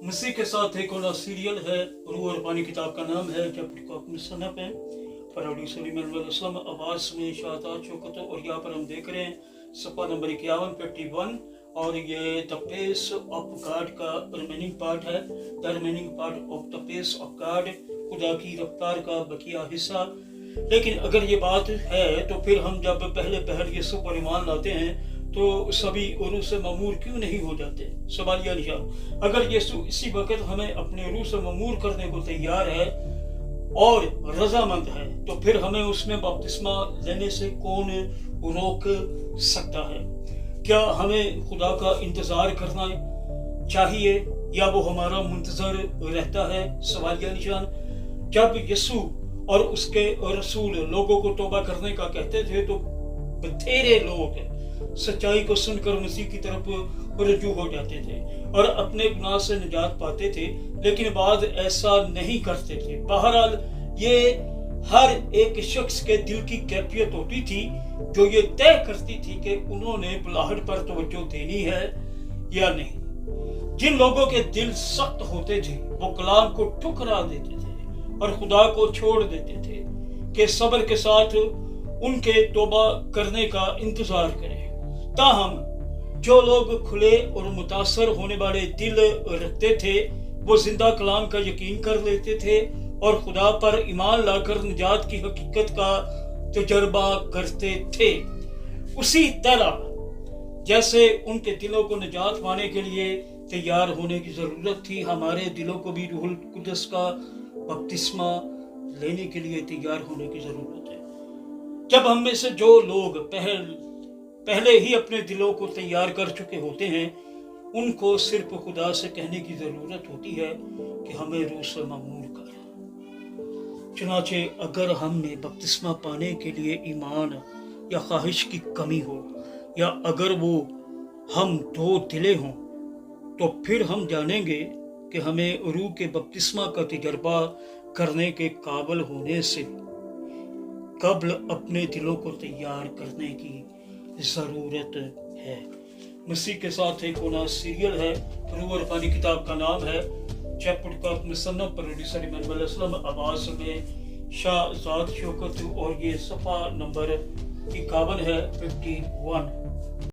मसीह के साथ एक और सीरियल है। रूह और पानी किताब का नाम है। चैप्टर का मुसन्नफ है प्रोड्यूसर इमानुएल असलम, आवाज में शाहजाद शौकत। और यहाँ पर हम देख रहे हैं सफ़ा नंबर 51 और ये द पेस ऑफ गॉड का रिमेनिंग पार्ट है। The remaining part of the pace of God, खुदा की रफ्तार का बकिया हिस्सा। लेकिन अगर ये बात है तो फिर हम जब पहले पहल यीशु पर ईमान लाते हैं तो सभी रूह से ममूर क्यों नहीं हो जाते? सवालिया निशान। अगर यीशु इसी वक्त हमें अपने रूह से ममूर करने को तैयार है और रजामंद है तो फिर हमें उसमें बपतिस्मा लेने से कौन रोक सकता है? क्या हमें खुदा का इंतजार करना चाहिए या वो हमारा मुंतजर रहता है? सवालिया निशान। जब यीशु और उसके रसूल लोगों को तौबा करने का कहते थे तो बथेरे लोग सच्चाई को सुनकर मसीह की तरफ रुजू हो जाते थे और अपने गुनाह से निजात पाते थे, लेकिन बाद ऐसा नहीं करते थे। बहरहाल ये हर एक शख्स के दिल की कैफियत होती थी जो ये तय करती थी कि उन्होंने बुलाहट पर तवज्जो देनी है या नहीं। जिन लोगों के दिल सख्त होते थे वो कलाम को ठुकरा देते थे और खुदा को छोड़ देते थे कि सब्र के साथ उनके तौबा करने का इंतजार करें। ताहम जो लोग खुले और मुतासर होने वाले दिल रखते थे वो जिंदा कलाम का यकीन कर लेते थे और खुदा पर ईमान लाकर निजात की हकीकत का तजर्बा करते थे। उसी तरह जैसे उनके दिलों को निजात पाने के लिए तैयार होने की जरूरत थी, हमारे दिलों को भी रूहुल कुद्दस का बपतिस्मा लेने के लिए तैयार होने की जरूरत है। जब हम में से जो लोग पहले ही अपने दिलों को तैयार कर चुके होते हैं उनको सिर्फ खुदा से कहने की जरूरत होती है कि हमें रूह से ममूर कर। चुनाचे अगर हम में बपतिस्मा पाने के लिए ईमान या ख्वाहिश की कमी हो या अगर वो हम दो दिले हों तो फिर हम जानेंगे कि हमें रूह के बपतिस्मा का तजर्बा करने के काबिल होने से कब्ल अपने दिलों को तैयार करने की जरूरत है। मसीह के साथ एक होना सीरियल है। रूह और पानी किताब का नाम है। चैप्टर का मुसन्नफ प्रोड्यूसर इमानुएल असलम, आवाज में शाहजाद शौकत। और ये सफ़ा नंबर 51 है 51।